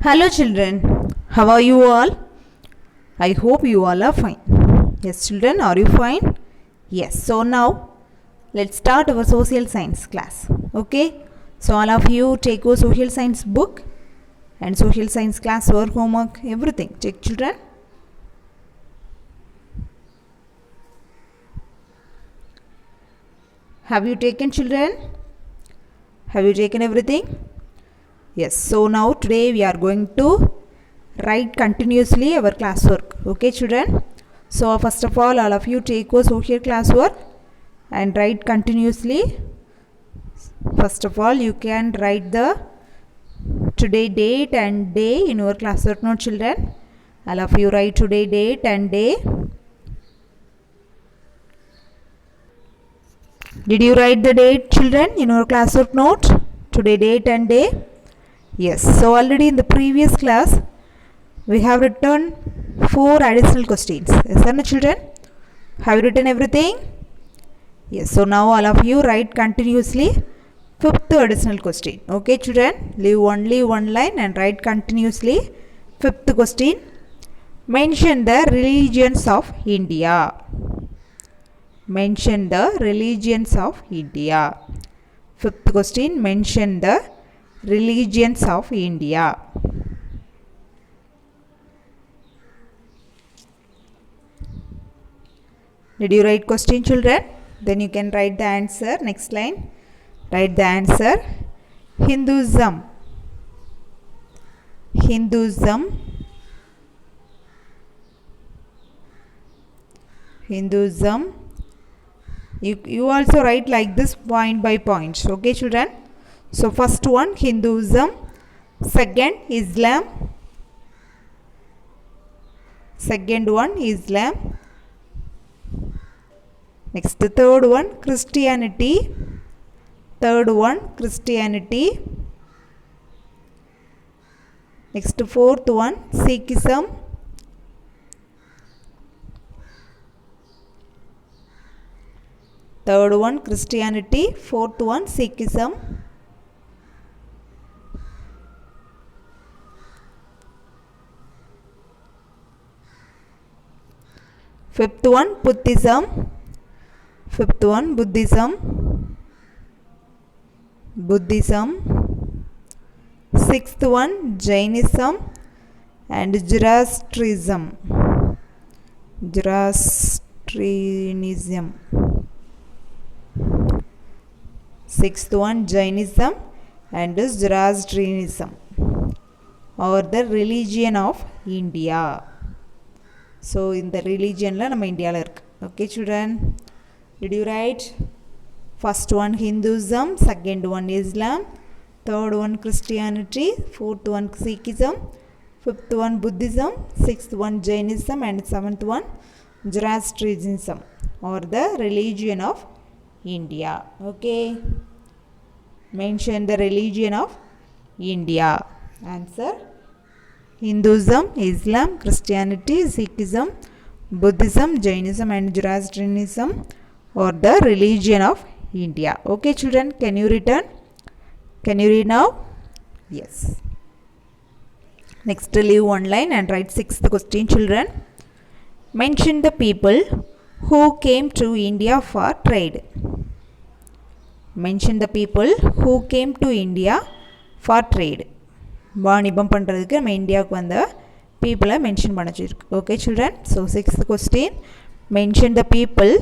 Hello children, how are you all? I hope you all are fine. Yes children, are you fine? Yes, so now let's start our social science class. Okay, so all of you take your social science book and social science class work, homework, everything. Take children. Have you taken children? Have you taken everything? Yes, so now today we are going to write continuously our classwork. Okay children, so first of all of you take your social classwork and write continuously. First of all you can write the today date and day in your classwork note children. All of you write today date and day. Did you write the date children in your classwork note? Today date and day. Yes, so already in the previous class we have written 4 additional questions. Yes or no children? Have you written everything? Yes, so now all of you write continuously 5th additional question. Okay children, leave only one line and write continuously 5th question. Mention the religions of India. Mention the religions of India. 5th question, mention the religions of India. Did you write question children? Then you can write the answer. Next line. Write the answer. Hinduism. Hinduism. Hinduism. You also write like this point by point. Okay children. So first one Hinduism. Second Islam. Second one Islam. Next the third one Christianity. Third one Christianity. Next fourth one Sikhism. Third one Christianity. Fourth one Sikhism. Fifth one Buddhism. Fifth one Buddhism. Buddhism. Sixth one Jainism and Zoroastrianism. Zoroastrianism. Sixth one Jainism and Zoroastrianism or the religion of India. So in the religion la nama India la irukku. Okay children, did you write? First one Hinduism, second one Islam, third one Christianity, fourth one Sikhism, fifth one Buddhism, sixth one Jainism and seventh one Zoroastrianism or the religion of India. Okay, mention the religion of India. Answer Hinduism, Islam, Christianity, Sikhism, Buddhism, Jainism and Zoroastrianism or the religion of India. Okay children, can you return? Can you read now? Yes. Next leave one line and write 6th question children. Mention the people who came to India for trade. Mention the people who came to India for trade. வாணிபம் பண்றதுக்கு நம்ம இந்தியாவுக்கு வந்த people mention பண்ண சொல்லிருக்கு. Okay children, so 6th question, mention the people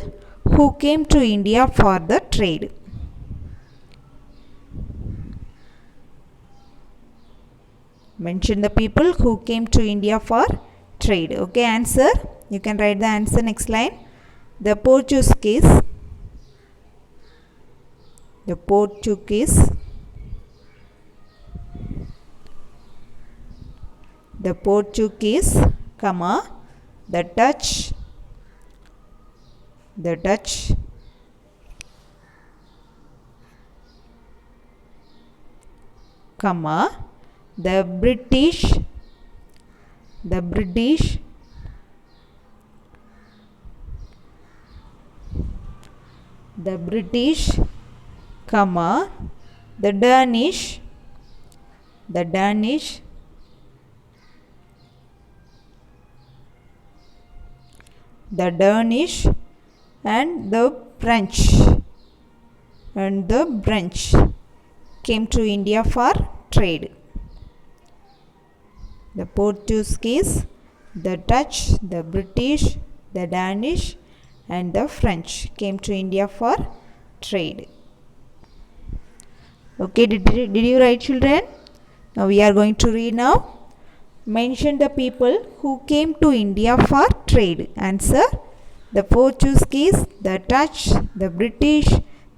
who came to India for the trade. Mention the people who came to India for trade. Okay, answer. You can write the answer next line. The Portuguese. The Portuguese. The Portuguese, comma, the Dutch. The Dutch. Comma, the British. The British. The British, comma, the Danish. The Danish. the Danish, and the French came to India for trade. The Portuguese, the Dutch, the British, the Danish, and the French came to India for trade. Okay, did you write, children? Now we are going to read now. Mention the people who came to India for trade. Answer: the Portuguese, the Dutch, the British,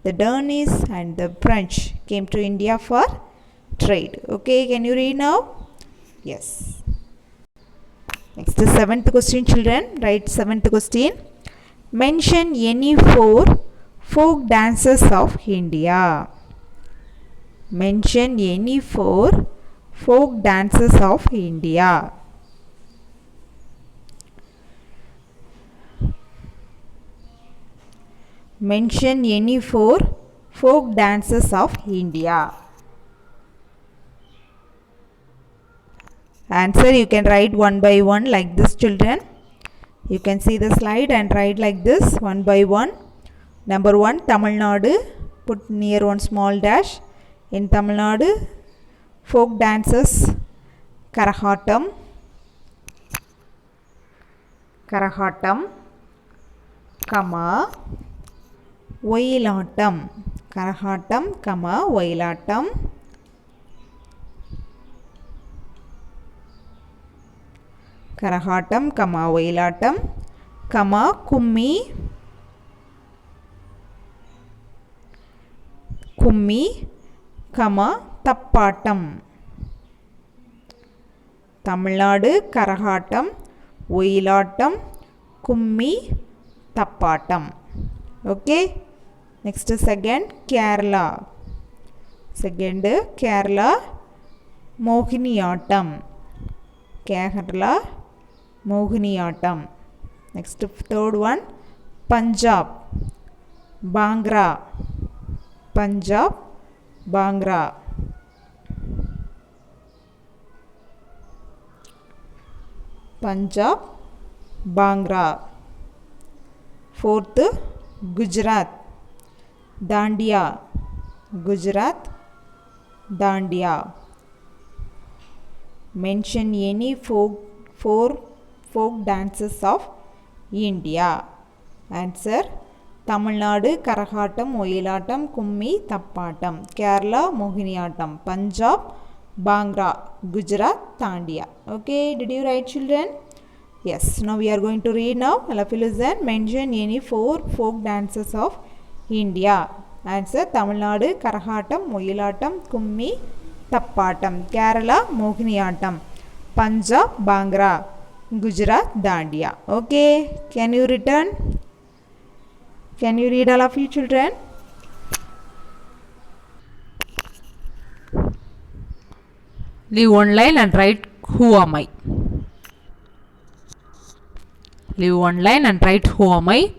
the Danish, and the French came to India for trade. Okay, can you read now? Yes. Next, the 7th question, children. Write 7th question. Mention any 4 folk dances of India. Mention any 4 folk dances of India. Mention any 4 folk dances of India. Answer you can write one by one like this, children. You can see the slide and write like this one by one. Number 1, Tamil Nadu. Put near one small dash. In Tamil Nadu, folk dances: Karahatam, Kama, Oyilatam. Karahatam, Kama, Oyilatam. Karahatam, Kama, Oyilatam. Kama, Kummi, Kama, Tappatam. Tamil Nadu, Karahatam, Oyilatam, Kummi, Tappatam. Okay. Next, second, Kerala. Second, Kerala, Mohiniyattam. Kerala, Mohiniyattam. Next, third one, Punjab, Bhangra. Punjab, Bhangra. Punjab, Bhangra. Fourth, Gujarat, Dandiya. Gujarat, Dandiya. Mention any 4 folk dances of India. Answer: Tamil Nadu, Karahatam, Oyilatam, Kummi, Tappatam. Kerala, Mohiniyattam. Punjab, Bhangra. Gujarat, Dandiya. Okay, did you write, children? Yes. Now we are going to read now. Listen. Mention any 4 folk dances of India. Answer: Tamil Nadu, Karahatam, Oyilatam, Kummi, Tappatam. Kerala, Mohiniyattam. Punjab, Bhangra. Gujarat, Dandiya. Okay, can you return? Can you read, all of you, children? Leave one line and write who am I. Leave one line and write who am I.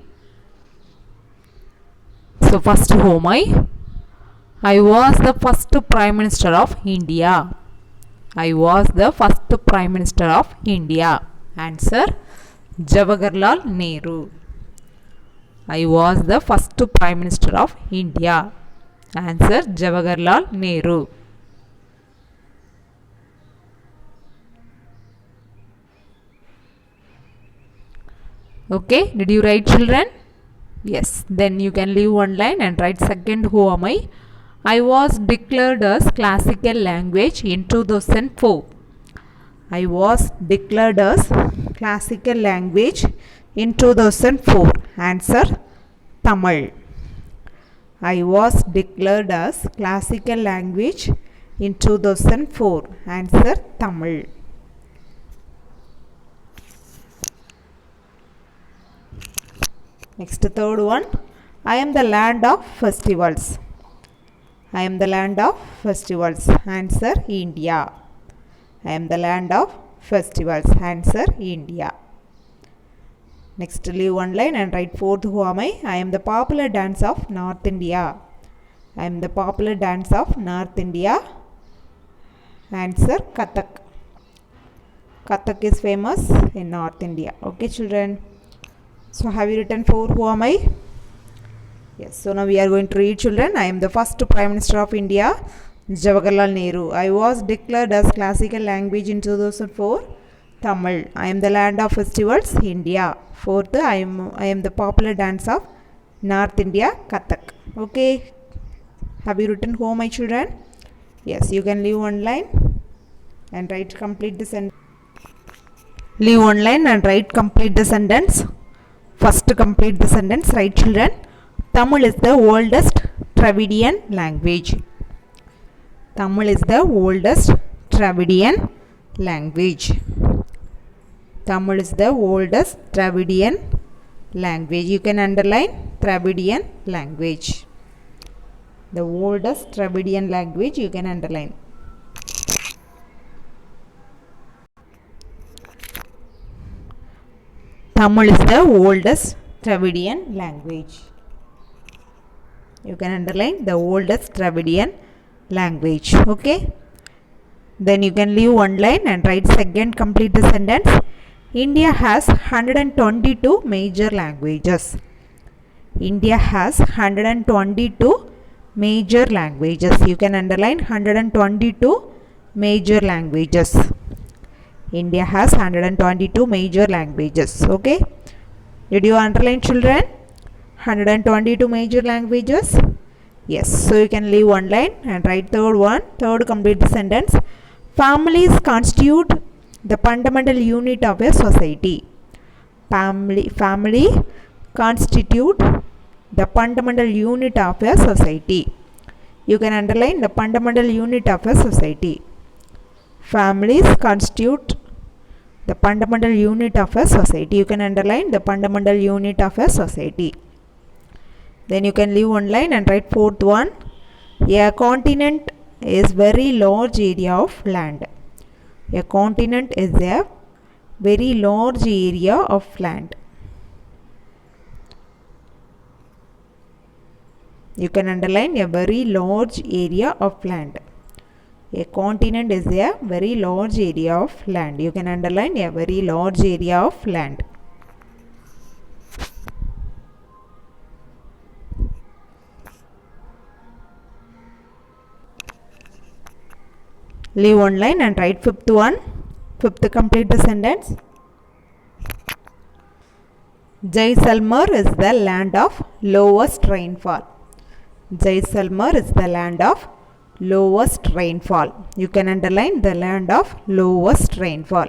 So first, who am I? I was the first Prime Minister of India. I was the first Prime Minister of India. Answer: Jawaharlal Nehru. I was the first Prime Minister of India. Answer: Jawaharlal Nehru. Okay, did you write, children? Yes. Then you can leave one line and write second, who am I? I was declared as classical language in 2004. I was declared as classical language in 2004. Answer: Tamil. I was declared as classical language in 2004. Answer: Tamil. Next, third one, I am the land of festivals. I am the land of festivals. Answer: India. I am the land of festivals. Answer: India. Next, leave one line and write fourth, who am I? I am the popular dance of North India. I am the popular dance of North India. Answer: Kathak. Kathak is famous in North India. Okay, children. So have you written 4? Who am I? Yes. So now we are going to read, children. I am the first Prime Minister of India, Jawaharlal Nehru. I was declared as classical language in 2004, Tamil. I am the land of festivals, India. Fourth, I am the popular dance of North India, Kathak. Okay. Have you written home, my children? Yes. You can leave one line and write complete the sentence. Leave one line and write complete the sentence. First, complete the sentence. Right, children? Tamil is the oldest Dravidian language. Tamil is the oldest Dravidian language. Tamil is the oldest Dravidian language. You can underline Dravidian language. The oldest Dravidian language you can underline. Tamil is the oldest Dravidian language. You can underline the oldest Dravidian language. Okay. Then you can leave one line and write second, complete the sentence. India has 122 major languages. India has 122 major languages. You can underline 122 major languages. India has 122 major languages. Okay. Did you underline, children? 122 major languages? Yes. So you can leave one line and write third one. Third, complete the sentence. Families constitute the fundamental unit of a society. Family constitute the fundamental unit of a society. You can underline the fundamental unit of a society. Families constitute the fundamental unit of a society. You can underline the fundamental unit of a society. Then you can leave one line and write fourth one. A continent is very large area of land. A continent is a very large area of land. You can underline a very large area of land. A continent is a very large area of land. You can underline a very large area of land. Leave one line and write fifth one. Fifth, complete the sentence. Jaisalmer is the land of lowest rainfall. Jaisalmer is the land of lowest rainfall. You can underline the land of lowest rainfall.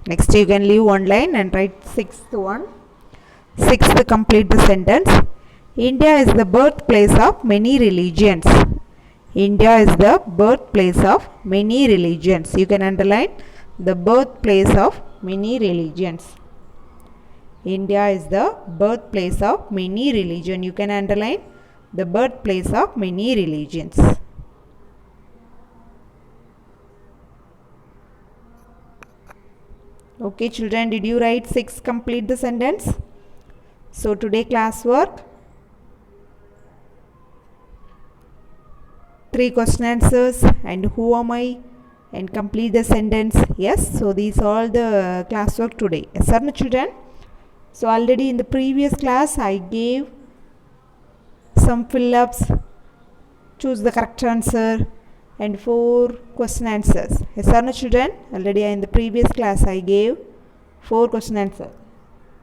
Next, you can leave one line and write sixth one. Sixth, complete the sentence. India is the birthplace of many religions. India is the birthplace of many religions. You can underline the birthplace of many religions. India is the birthplace of many religions. You can underline the birthplace of many religions. Okay, children, did you write 6? Complete the sentence. So today class work, 3 question answers and who am I, and complete the sentence. Yes, so these are all the class work today. Yes, sir, children. So already in the previous class I gave some fill-ups, choose the correct answer, and 4 question answers. Yes, sir, children. Already in the previous class I gave 4 question answers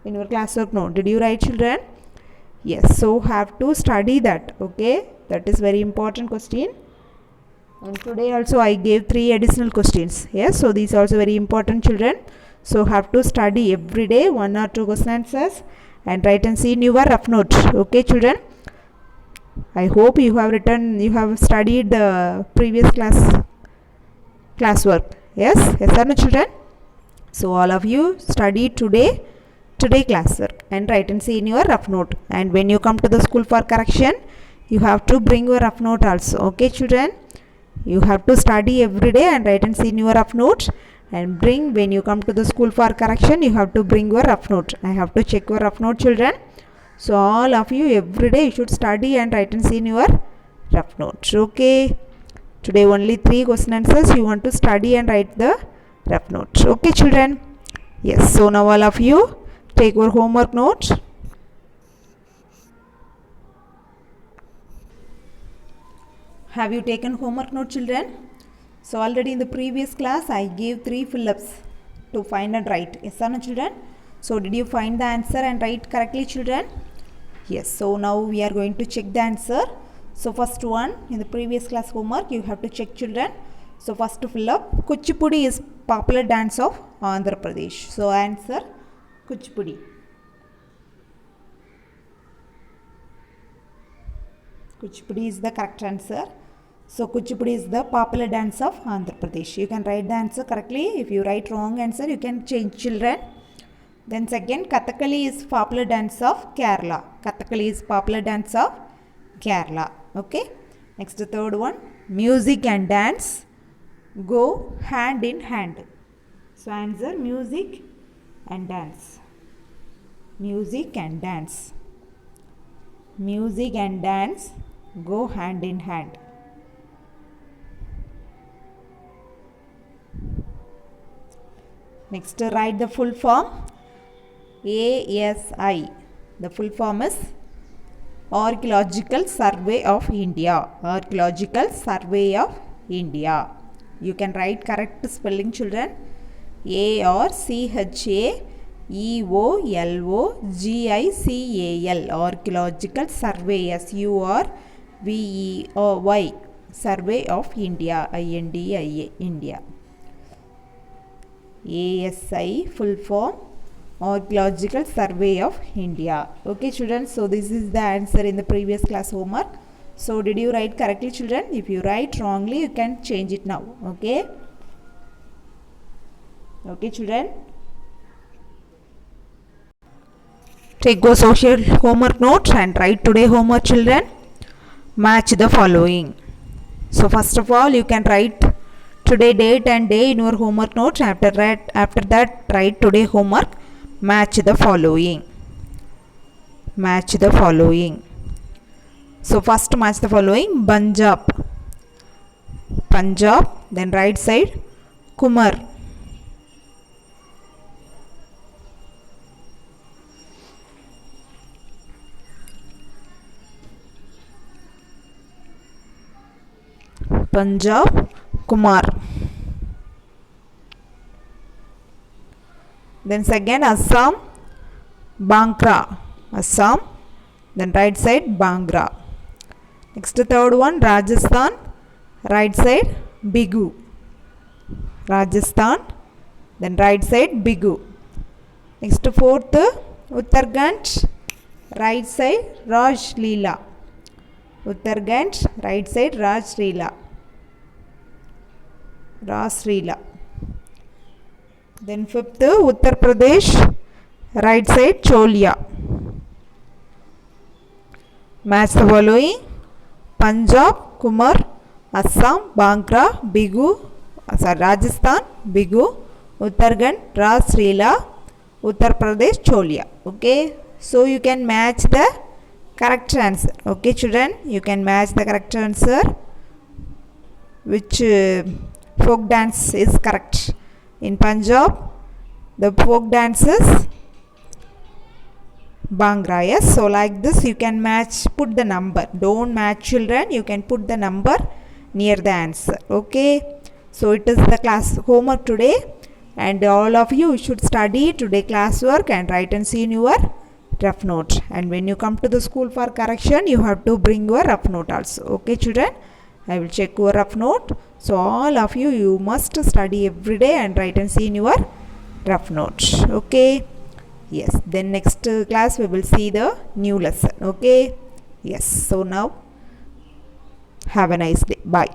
in your class work note. Did you write, children? Yes, so have to study that. Okay, that is very important question. And today also I gave 3 additional questions. Yes, so these are also very important, children. So have to study every day 1 or 2 question answers and write and see in your rough note. Okay, children. I hope you have studied the previous class work. Yes, sir, children. So all of you study today class work and write and see in your rough note. And when you come to the school for correction, you have to bring your rough note also. Okay, children. You have to study every day and write and see in your rough note, and bring, when you come to the school for correction, you have to bring your rough note. I have to check your rough note, children. So all of you every day you should study and write and see in your rough note. Okay. Today only 3 question answers you want to study and write the rough note. Okay children? Yes, so now all of you take your homework note. Have you taken homework note children? So already in the previous class I gave 3 fill-ups to find and write. Yes or no children? So did you find the answer and write correctly children? Yes, so now we are going to check the answer. So first one, in the previous class homework you have to check children. So first to fill up, Kuchipudi is popular dance of Andhra Pradesh. So answer Kuchipudi. Kuchipudi is the correct answer. So Kuchipudi is the popular dance of Andhra Pradesh. You can write the answer correctly. If you write wrong answer, you can change children. Then second, Kathakali is popular dance of Kerala. Kathakali is popular dance of Kerala. Okay. Next third one, music and dance go hand in hand. So answer music and dance. Music and dance. Music and dance go hand in hand. Next, write the full form. ASI. The full form is Archaeological Survey of India. Archaeological Survey of India. You can write correct spelling children. ARCHAEOLOGICAL. Archaeological Survey. SURVEY. Survey of India. INDIA. India. ASI full form Archaeological Survey of India. Okay children, so this is the answer in the previous class homework. So did you write correctly children? If you write wrongly you can change it now. Okay. Okay children. Take your social homework notes and write today homework children. Match the following. So first of all you can write today date and day in your homework notes. After that write today homework. Match the following. Match the following. So first match the following. Punjab. Punjab. Then right side Kumar. Punjab Kumar. Then second Assam Bankra. Assam. Then right side Bangra. Next third one Rajasthan. Right side Bigu. Rajasthan. Then right side Bigu. Next fourth Uttarakhand. Right side Raj Leela. Uttarakhand. Right side Raj Leela. Rasrila. Then fifth Uttar Pradesh, right side Cholia. Match the following. Punjab Kumar, Assam Bankra, Bigu, Rajasthan Bigu, Uttarakhand Rasrila, Uttar Pradesh Cholia. Okay, so you can match the correct answer. Okay children, you can match the correct answer. Which folk dance is correct? In Punjab, the folk dance is Bhangra. Yes, so like this you can match, put the number. Don't match children, you can put the number near the answer. Okay, so it is the class homework today, and all of you should study today classwork and write and see in your rough note. And when you come to the school for correction, you have to bring your rough note also. Okay children, I will check your rough note. So all of you, you must study every day and write and see in your rough note. Okay. Yes. Then next class we will see the new lesson. Okay. Yes. So now have a nice day. Bye.